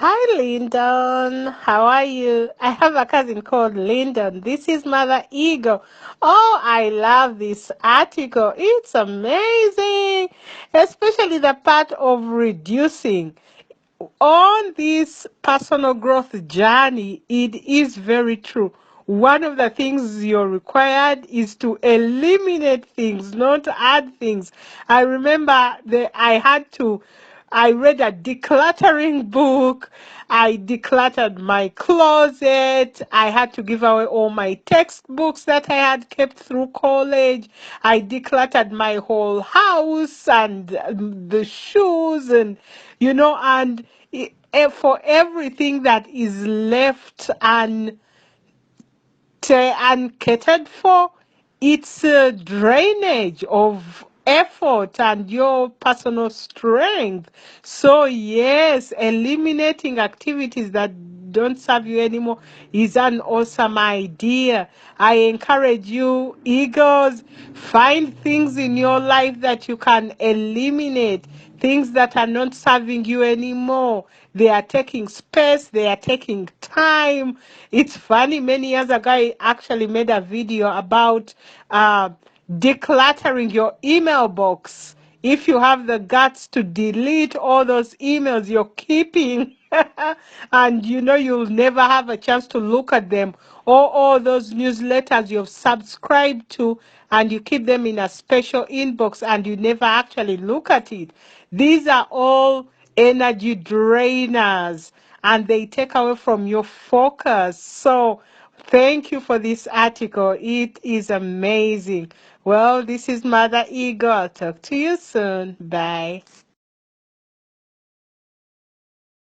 Hi, Lyndon. How are you? I have a cousin called Lyndon. This is Mother Ego. Oh, I love this article. It's amazing, especially the part of reducing. On this personal growth journey, it is very true. One of the things you're required is to eliminate things, not add things. I remember that I read a decluttering book. I decluttered my closet. I had to give away all my textbooks that I had kept through college. I decluttered my whole house and the shoes and, and for everything that is left uncatered for, it's a drainage of effort and your personal strength. So, yes, eliminating activities that don't serve you anymore is an awesome idea. I encourage you, Eagles, find things in your life that you can eliminate, things that are not serving you anymore. They are taking space, they are taking time. It's funny, many years ago, I actually made a video about decluttering your email box. If you have the guts to delete all those emails you're keeping, and you'll never have a chance to look at them, or all those newsletters you've subscribed to and you keep them in a special inbox and you never actually look at it. These are all energy drainers and they take away from your focus. So thank you for this article. It is amazing. Well, this is Mother Ego. I'll talk to you soon. Bye.